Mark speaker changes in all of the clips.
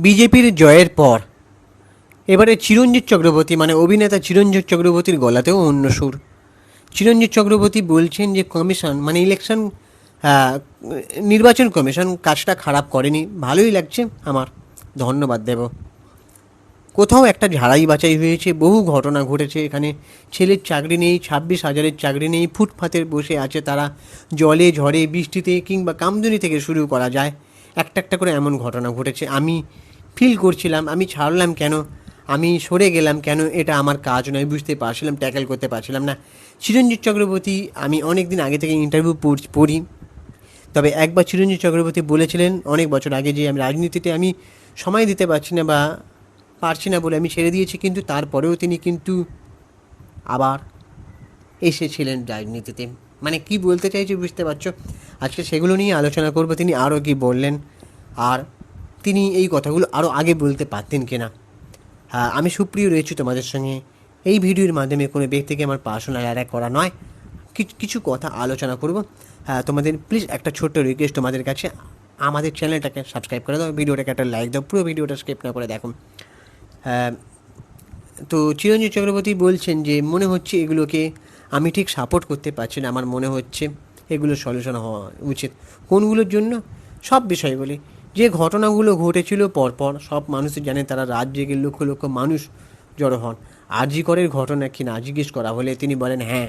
Speaker 1: বিজেপির জয়ের পর এবারে চিরঞ্জিত চক্রবর্তী মানে অভিনেতা চিরঞ্জিত চক্রবর্তীর গলাতেও অন্য সুর। চিরঞ্জিত চক্রবর্তী বলছেন যে কমিশন মানে ইলেকশন, নির্বাচন কমিশন কাজটা খারাপ করেনি, ভালোই লাগছে আমার, ধন্যবাদ দেব। কোথাও একটা ঝাড়াই বাছাই হয়েছে, বহু ঘটনা ঘটেছে এখানে। ছেলের চাকরি নেই, 26,000-এর চাকরি নেই, ফুটপাতে বসে আছে তারা, জলে ঝড়ে বৃষ্টিতে, কিংবা কামদুনি থেকে শুরু করা যায়, একটা একটা করে এমন ঘটনা ঘটেছে। আমি ফিল করছিলাম, আমি ছাড়লাম কেন, আমি সরে গেলাম কেন, এটা আমার কাজ নয়, বুঝতে পারছিলাম, ট্যাকেল করতে পারছিলাম না। চিরঞ্জিত চক্রবর্তী, আমি অনেক দিন আগে থেকে ইন্টারভিউ পড়ি, তবে একবার চিরঞ্জিত চক্রবর্তী বলেছিলেন অনেক বছর আগে যে আমি রাজনীতিতে আমি সময় দিতে পারছি না বা পারছি না বলে আমি ছেড়ে দিয়েছি, কিন্তু তারপরেও তিনি কিন্তু আবার এসেছিলেন রাজনীতিতে। মানে কি বলতে চাইছি বুঝতে পারছো। আজকে সেগুলো নিয়ে আলোচনা করব, তিনি আরও কি বললেন, আর তিনি এই কথাগুলো আরও আগে বলতে পারতেন কিনা। হ্যাঁ, আমি সুপ্রিয় রয়েছি তোমাদের সঙ্গে। এই ভিডিওর মাধ্যমে কোনো ব্যক্তিকে আমার পার্সোনাল অ্যাটাক করা নয়, কিছু কথা আলোচনা করব। হ্যাঁ, তোমাদের প্লিজ একটা ছোট্ট রিকোয়েস্ট তোমাদের কাছে, আমাদের চ্যানেলটাকে সাবস্ক্রাইব করে দাও, ভিডিওটাকে একটা লাইক দাও, পুরো ভিডিওটা স্কিপ না করে দেখো। হ্যাঁ, তো চিরঞ্জিত চক্রবর্তী বলছেন যে মনে হচ্ছে এগুলোকে আমি ঠিক সাপোর্ট করতে পারছি না, আমার মনে হচ্ছে এগুলো সলিউশন হওয়া উচিত। কোনগুলোর জন্য? সব বিষয়গুলি, যে ঘটনাগুলো ঘটেছিল পরপর সব মানুষ জানে, তারা রাত জেগে লক্ষ লক্ষ মানুষ জড়ো হন। আরজি করের ঘটনা কি না জিজ্ঞেস করা হলে তিনি বলেন হ্যাঁ,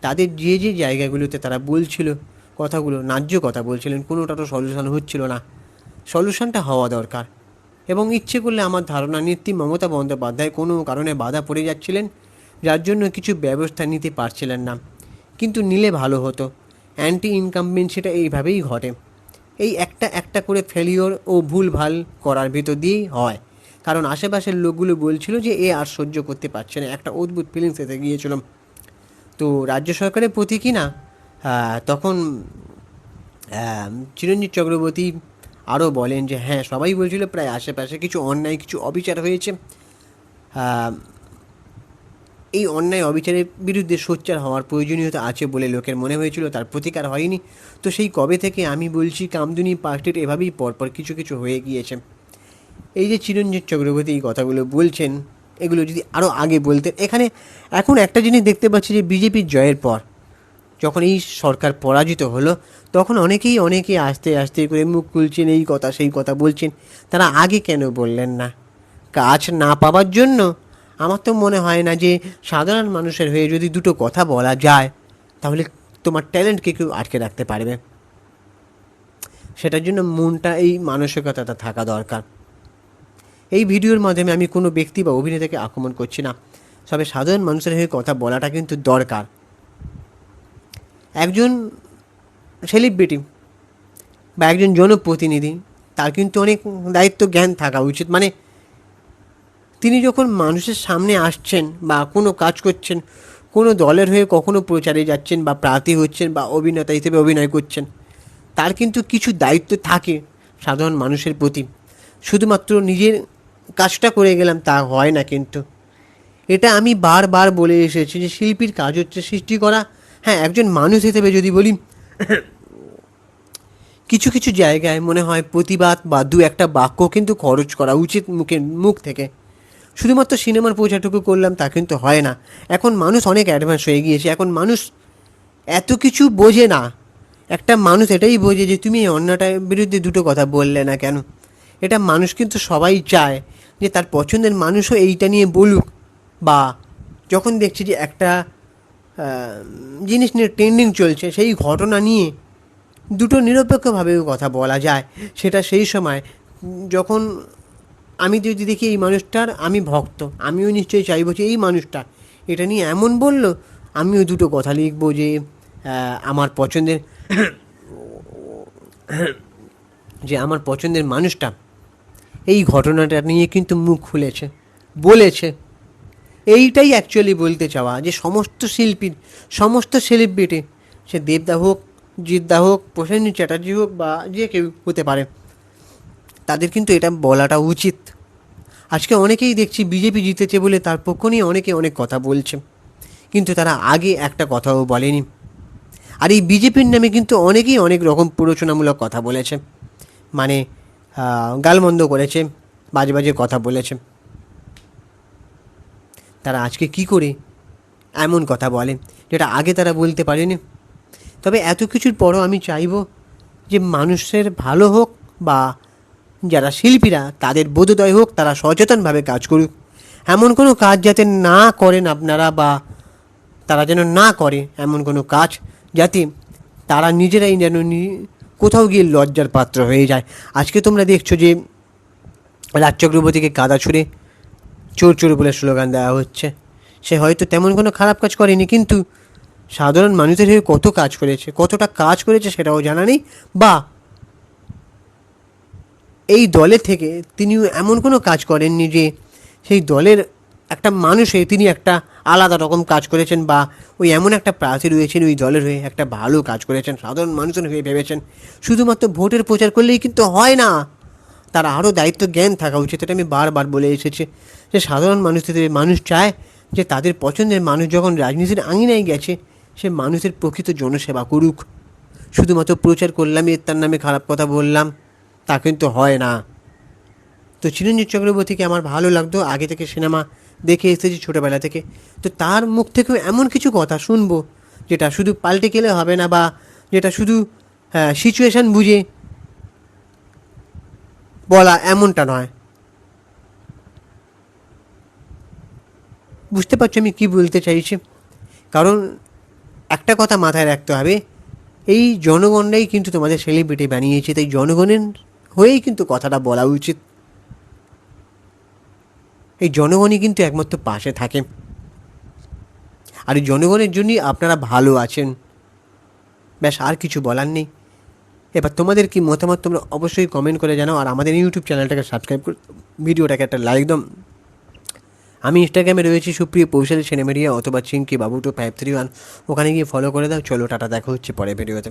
Speaker 1: তাদের যে যে জায়গাগুলোতে তারা বলছিল কথাগুলো, ন্যায্য কথা বলছিলেন, কোনোটা তো সলিউশন হচ্ছিল না, সলিউশনটা হওয়া দরকার। এবং ইচ্ছে করলে আমার ধারণা নেত্রী মমতা বন্দ্যোপাধ্যায় কোনো কারণে বাধা পড়ে যাচ্ছিলেন, যার জন্য কিছু ব্যবস্থা নিতে পারছিলেন না, কিন্তু নিলে ভালো হতো। অ্যান্টি ইনকামবেন্সিটা এইভাবেই ঘটে, এই একটা একটা করে ফেলিওর ও ভুলভাল করার ভিতর দিয়েই হয়। কারণ আশেপাশের লোকগুলো বলছিল যে এ আর সহ্য করতে পারছে না, একটা অদ্ভুত ফিলিংস এসে গিয়েছিলাম। তো রাজ্য সরকারের প্রতি কি না, তখন চিরঞ্জিত চক্রবর্তী আরও বলেন যে হ্যাঁ, সবাই বলছিল প্রায় আশেপাশে কিছু অন্যায় কিছু অবিচার হয়েছে, এই অন্যায় অবিচারের বিরুদ্ধে সোচ্চার হওয়ার প্রয়োজনীয়তা আছে বলে লোকের মনে হয়েছিল, তার প্রতিকার হয়নি। তো সেই কবে থেকে আমি বলছি কামদুনি পার্টির এভাবেই পরপর কিছু কিছু হয়ে গিয়েছে। এই যে চিরঞ্জিত চক্রবর্তী এই কথাগুলো বলছেন, এগুলো যদি আরও আগে বলতেন। এখানে এখন একটা জিনিস দেখতে পাচ্ছি যে বিজেপির জয়ের পর যখন এই সরকার পরাজিত হলো, তখন অনেকেই আস্তে আস্তে করে মুখ খুলছেন, এই কথা সেই কথা বলছেন। তারা আগে কেন বললেন না? কাজ না পাওয়ার জন্য? আমার তো মনে হয় না যে সাধারণ মানুষের হয়ে যদি দুটো কথা বলা যায়, তাহলে তোমার ট্যালেন্টকে কেউ আটকে রাখতে পারবে। সেটার জন্য মনটা, এই মানসিকতাটা থাকা দরকার। এই ভিডিওর মাধ্যমে আমি কোনো ব্যক্তি বা অভিনেতাকে আক্রমণ করছি না, তবে সাধারণ মানুষের হয়ে কথা বলাটা কিন্তু দরকার। একজন সেলিব্রিটি বা একজন জনপ্রতিনিধি, তার কিন্তু অনেক দায়িত্ব জ্ঞান থাকা উচিত। মানে তিনি যখন মানুষের সামনে আসছেন বা কোনো কাজ করছেন, কোনো দলের হয়ে কখনো প্রচারে যাচ্ছেন বা প্রার্থী হচ্ছেন বা অভিনেতা হিসেবে অভিনয় করছেন, তার কিন্তু কিছু দায়িত্ব থাকে সাধারণ মানুষের প্রতি। শুধুমাত্র নিজের কাজটা করে গেলাম তা হয় না কিন্তু। এটা আমি বারবার বলে এসেছি যে শিল্পীর কাজ হচ্ছে সৃষ্টি করা। হ্যাঁ, একজন মানুষ হিসেবে যদি বলি, কিছু কিছু জায়গায় মনে হয় প্রতিবাদ বা দু একটা বাক্য কিন্তু খরচ করা উচিত মুখ থেকে। শুধুমাত্র সিনেমার প্রচারটুকু করলাম তা কিন্তু হয় না। এখন মানুষ অনেক অ্যাডভান্স হয়ে গিয়েছে, এখন মানুষ এত কিছু বোঝে না। একটা মানুষ এটাই বোঝে যে তুমি এই অন্যটার বিরুদ্ধে দুটো কথা বললে না কেন। এটা মানুষ কিন্তু সবাই চায় যে তার পছন্দের মানুষও এইটা নিয়ে বলুক, বা যখন দেখছি যে একটা জিনিস নিয়ে ট্রেন্ডিং চলছে, সেই ঘটনা নিয়ে দুটো নিরপেক্ষভাবেও কথা বলা যায়। সেটা সেই সময় যখন আমি যদি দেখি এই মানুষটার আমি ভক্ত, আমিও নিশ্চয়ই চাইবো যে এই মানুষটা এটা নিয়ে এমন বলল, আমিও দুটো কথা লিখবো যে আমার পছন্দের আমার পছন্দের মানুষটা এই ঘটনাটা নিয়ে কিন্তু মুখ খুলেছে, বলেছে। এইটাই অ্যাকচুয়ালি বলতে চাওয়া, যে সমস্ত শিল্পীর, সমস্ত সেলিব্রিটি, সে দেবদা হোক, জিদ্দা হোক, প্রসেনজিৎ চ্যাটার্জি হোক, বা যে কেউ হতে পারে, তাদের কিন্তু এটা বলাটা উচিত। আজকে অনেকেই দেখছি বিজেপি জিতেছে বলে তার পক্ষ নিয়ে অনেকে অনেক কথা বলছে, কিন্তু তারা আগে একটা কথাও বলেনি। আর এই বিজেপির নামে কিন্তু অনেকেই অনেক রকম প্ররোচনামূলক কথা বলেছে। মানে গালমন্দ করেছে, বাজে বাজে কথা বলেছে, তারা আজকে কি করে এমন কথা বলে যেটা আগে তারা বলতে পারেনি। তবে এত কিছুর পরও আমি চাইব যে মানুষের ভালো হোক, বা যারা শিল্পীরা তাদের বোধোদয় হোক, তারা সচেতনভাবে কাজ করুক। এমন কোনো কাজ যাতে না করেন আপনারা, বা তারা যেন না করে এমন কোনো কাজ, যাতে তারা নিজেরাই যেন কোথাও গিয়ে লজ্জার পাত্র হয়ে যায়। আজকে তোমরা দেখছো যে রাজ চক্রবর্তীকে কাদা ছুঁড়ে চোর চোর বলে স্লোগান দেওয়া হচ্ছে। সে হয়তো তেমন কোনো খারাপ কাজ করেনি, কিন্তু সাধারণ মানুষের হয়ে কত কাজ করেছে, কতটা কাজ করেছে সেটাও জানা নেই, বা এই দলের থেকে তিনিও এমন কোনো কাজ করেননি যে সেই দলের একটা মানুষ হয়ে তিনি একটা আলাদা রকম কাজ করেছেন, বা ওই এমন একটা প্রার্থী রয়েছেন ওই দলের হয়ে একটা ভালো কাজ করেছেন, সাধারণ মানুষের হয়ে ভেবেছেন। শুধুমাত্র ভোটের প্রচার করলেই কিন্তু হয় না, তার আরও দায়িত্ব জ্ঞান থাকা উচিত। এটা আমি বারবার বলে এসেছি যে সাধারণ মানুষদের মানুষ চায় যে তাদের পছন্দের মানুষ যখন রাজনীতির আঙিনায় গেছে, সে মানুষের প্রকৃত জনসেবা করুক। শুধুমাত্র প্রচার করলাম, এর তার নামে খারাপ কথা বললাম, তা কিন্তু হয় না। তো চিরঞ্জিত চক্রবর্তীকে আমার ভালো লাগতো, আগে থেকে সিনেমা দেখে এসেছি ছোটোবেলা থেকে। তো তার মুখ থেকেও এমন কিছু কথা শুনবো যেটা শুধু পাল্টে গেলে হবে না, বা যেটা শুধু সিচুয়েশান বুঝে বলা এমনটা নয়। বুঝতে পারছো আমি কী বলতে চাইছি? কারণ একটা কথা মাথায় রাখতে হবে, এই জনগণরাই কিন্তু তোমাদের সেলিব্রিটি বানিয়েছে, তাই জনগণের হয়েই কিন্তু কথাটা বলা উচিত। এই জনগণই কিন্তু একমাত্র পাশে থাকে, আর এই জনগণের জন্যই আপনারা ভালো আছেন। ব্যাস, আর কিছু বলার নেই। এবার তোমাদের কি মতামত তোমরা অবশ্যই কমেন্ট করে জানাও, আর আমাদের ইউটিউব চ্যানেলটাকে সাবস্ক্রাইব করে ভিডিওটাকে একটা লাইক দাও। আমি ইনস্টাগ্রামে রয়েছি সুপ্রিয় পৌশালী সিনেমেরিয়া, অথবা চিঙ্কি বাবু 2531, ওখানে গিয়ে ফলো করে দাও। চলো টাটা, দেখা হচ্ছে পরে ভিডিওতে।